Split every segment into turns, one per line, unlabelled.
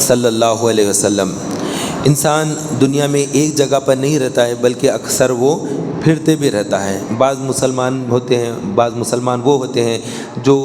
صلی اللہ علیہ وسلم۔ انسان دنیا میں ایک جگہ پر نہیں رہتا ہے بلکہ اکثر وہ پھرتے بھی رہتا ہے۔ بعض مسلمان وہ ہوتے ہیں جو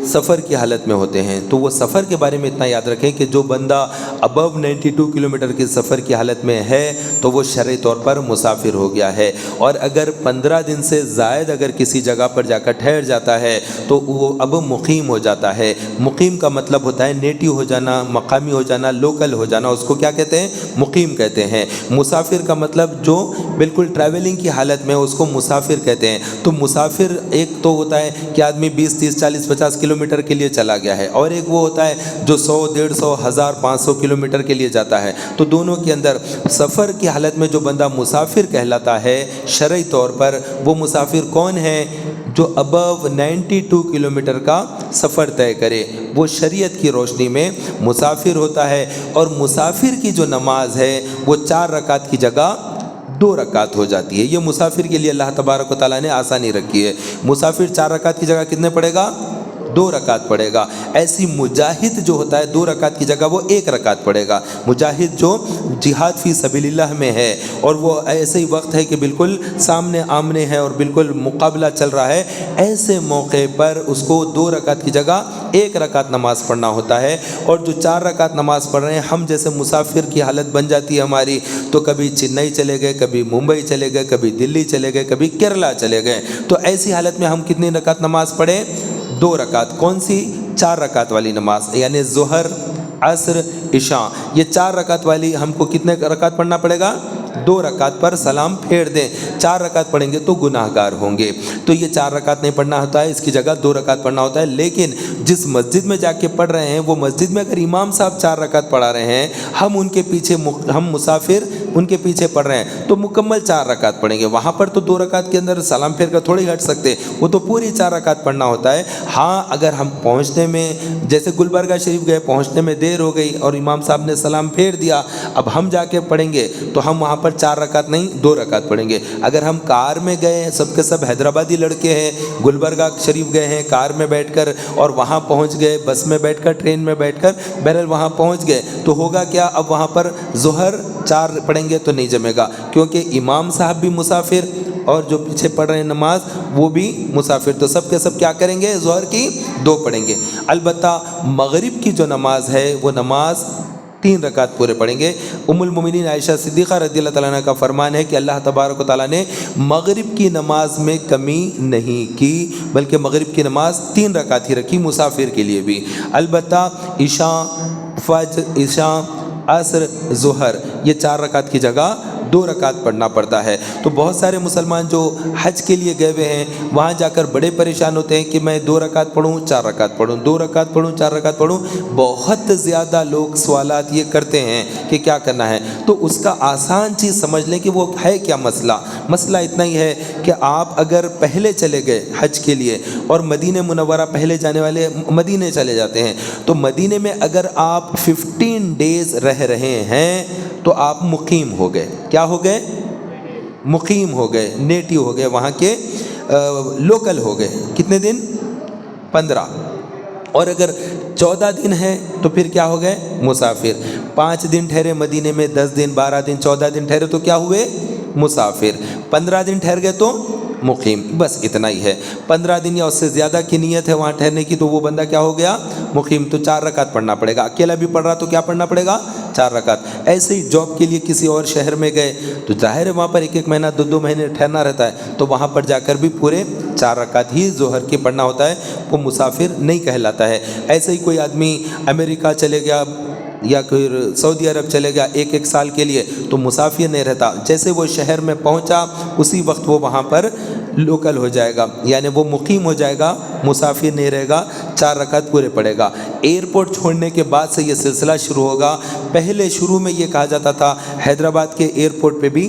سفر کی حالت میں ہوتے ہیں، تو وہ سفر کے بارے میں اتنا یاد رکھیں کہ جو بندہ ابو 92 کلومیٹر کی سفر کی حالت میں ہے تو وہ شرعی طور پر مسافر ہو گیا ہے، اور اگر 15 دن سے زائد اگر کسی جگہ پر جا کر ٹھہر جاتا ہے تو وہ اب مقیم ہو جاتا ہے۔ مقیم کا مطلب ہوتا ہے نیٹو ہو جانا، مقامی ہو جانا، لوکل ہو جانا، اس کو کیا کہتے ہیں؟ مقیم کہتے ہیں۔ مسافر کا مطلب جو بالکل ٹریولنگ کی حالت میں اس کو مسافر کہتے ہیں۔ تو مسافر ایک تو ہوتا ہے کہ آدمی 20 30 40 50 کلومیٹر کے لیے چلا گیا ہے، اور ایک وہ ہوتا ہے جو 100 150 1000 500 کلومیٹر کے لیے جاتا ہے۔ تو دونوں کے اندر سفر کی حالت میں جو بندہ مسافر کہلاتا ہے شرعی طور پر، وہ مسافر کون ہے؟ جو ابو 92 کلومیٹر کا سفر طے کرے، وہ شریعت کی روشنی میں مسافر ہوتا ہے۔ اور مسافر کی جو نماز ہے وہ 4 رکعت کی جگہ 2 رکعت ہو جاتی ہے۔ یہ مسافر کے لیے اللہ تبارک و تعالیٰ نے آسانی رکھی ہے۔ مسافر 4 رکعت کی جگہ کتنے پڑھے گا؟ 2 رکعت پڑھے گا۔ ایسی مجاہد جو ہوتا ہے 2 رکعت کی جگہ وہ 1 رکعت پڑھے گا۔ مجاہد جو جہاد فی سبیل اللہ میں ہے اور وہ ایسے ہی وقت ہے کہ بالکل سامنے آمنے ہے اور بالکل مقابلہ چل رہا ہے، ایسے موقع پر اس کو 2 رکعت کی جگہ 1 رکعت نماز پڑھنا ہوتا ہے۔ اور جو 4 رکعت نماز پڑھ رہے ہیں، ہم جیسے مسافر کی حالت بن جاتی ہے ہماری، تو کبھی چنئی چلے گئے، کبھی ممبئی چلے گئے، کبھی دلی چلے گئے، کبھی کیرلا چلے گئے، تو ایسی حالت میں ہم کتنی رکعت نماز پڑھیں؟ 2 رکعت۔ کون سی؟ 4 رکعت والی نماز، یعنی ظہر، عصر، عشاء، یہ 4 رکعت والی ہم کو کتنے رکعت پڑھنا پڑے گا؟ 2 رکعت پر سلام پھیر دیں۔ 4 رکعت پڑھیں گے تو گناہ گار ہوں گے، تو یہ 4 رکعت نہیں پڑھنا ہوتا ہے، اس کی جگہ 2 رکعت پڑھنا ہوتا ہے۔ لیکن جس مسجد میں جا کے پڑھ رہے ہیں، وہ مسجد میں اگر امام صاحب 4 رکعت پڑھا رہے ہیں، ہم ان کے پیچھے، ہم مسافر ان کے پیچھے پڑھ رہے ہیں، تو مکمل 4 رکعت پڑھیں گے۔ وہاں پر تو 2 رکعت کے اندر سلام پھیر کر تھوڑی ہٹ سکتے، وہ تو پوری 4 رکعت پڑھنا ہوتا ہے۔ ہاں اگر ہم پہنچنے میں، جیسے گلبرگہ شریف گئے، پہنچنے میں دیر ہو گئی اور امام صاحب نے سلام پھیر دیا، اب ہم جا کے پڑھیں گے تو ہم وہاں پر 4 رکعت نہیں 2 رکعت پڑھیں گے۔ اگر ہم کار میں گئے، سب کے سب حیدرآبادی لڑکے ہیں، گلبرگہ شریف گئے ہیں کار میں بیٹھ کر، اور وہاں پہنچ گئے بس میں بیٹھ کر، ٹرین میں بیٹھ کر، بہرحال وہاں پہنچ گئے، تو ہوگا کیا؟ اب وہاں پر ظہر 4 پڑھیں گے تو نہیں جمے گا، کیونکہ امام صاحب بھی مسافر اور جو پیچھے پڑھ رہے ہیں نماز وہ بھی مسافر، تو سب کے سب کیا کریں گے؟ ظہر کی 2 پڑھیں گے۔ البتہ مغرب کی جو نماز ہے وہ نماز 3 رکعت پورے پڑھیں گے۔ ام المومنین عائشہ صدیقہ رضی اللہ تعالیٰ عنہ کا فرمان ہے کہ اللہ تبارک و تعالیٰ نے مغرب کی نماز میں کمی نہیں کی، بلکہ مغرب کی نماز 3 رکعت ہی رکھی مسافر کے لیے بھی۔ البتہ عشاء، فجر، عشاء، عصر، ظہر، یہ 4 رکعت کی جگہ 2 رکعت پڑھنا پڑتا ہے۔ تو بہت سارے مسلمان جو حج کے لیے گئے ہوئے ہیں، وہاں جا کر بڑے پریشان ہوتے ہیں کہ میں 2 رکعت پڑھوں 4 رکعت پڑھوں، 2 رکعت پڑھوں 4 رکعت پڑھوں۔ بہت زیادہ لوگ سوالات یہ کرتے ہیں کہ کیا کرنا ہے، تو اس کا آسان چیز سمجھ لیں کہ وہ ہے کیا مسئلہ۔ مسئلہ اتنا ہی ہے کہ آپ اگر پہلے چلے گئے حج کے لیے، اور مدینہ منورہ پہلے جانے والے مدینے چلے جاتے ہیں، تو مدینے میں اگر آپ 15 ڈیز رہ رہے ہیں تو آپ مقیم ہو گئے۔ کیا ہو گئے؟ مقیم ہو گئے، نیٹو ہو گئے، وہاں کے لوکل ہو گئے۔ کتنے دن؟ 15۔ اور اگر 14 دن ہے تو پھر کیا ہو گئے؟ مسافر۔ 5 دن ٹھہرے مدینے میں، 10 دن، 12 دن، 14 دن ٹھہرے تو کیا ہوئے؟ مسافر۔ 15 دن ٹھہر گئے تو مقیم۔ بس اتنا ہی ہے۔ 15 دن یا اس سے زیادہ کی نیت ہے وہاں ٹھہرنے کی تو وہ بندہ کیا ہو گیا؟ مقیم۔ تو 4 رکعت پڑھنا پڑے گا۔ اکیلا بھی پڑھ رہا تو کیا پڑھنا پڑے گا؟ 4 رکعت۔ ایسے ہی جاب کے لیے کسی اور شہر میں گئے تو ظاہر ہے وہاں پر 1 مہینہ 2 مہینے ٹھہرنا رہتا ہے، تو وہاں پر جا کر بھی پورے 4 رکعت ہی ظہر کی پڑھنا ہوتا ہے، وہ مسافر نہیں کہلاتا ہے۔ ایسے ہی کوئی آدمی امریکہ چلے گیا یا کوئی سعودی عرب چلے گیا 1 سال کے لیے، تو مسافر نہیں رہتا، جیسے وہ شہر میں پہنچا اسی وقت وہ وہاں پر لوکل ہو جائے گا، یعنی وہ مقیم ہو جائے گا، مسافر نہیں رہے گا، 4 رکعت پورے پڑے گا۔ ایئرپورٹ چھوڑنے کے بعد سے یہ سلسلہ شروع ہوگا۔ پہلے شروع میں یہ کہا جاتا تھا، حیدرآباد کے ایئرپورٹ پہ بھی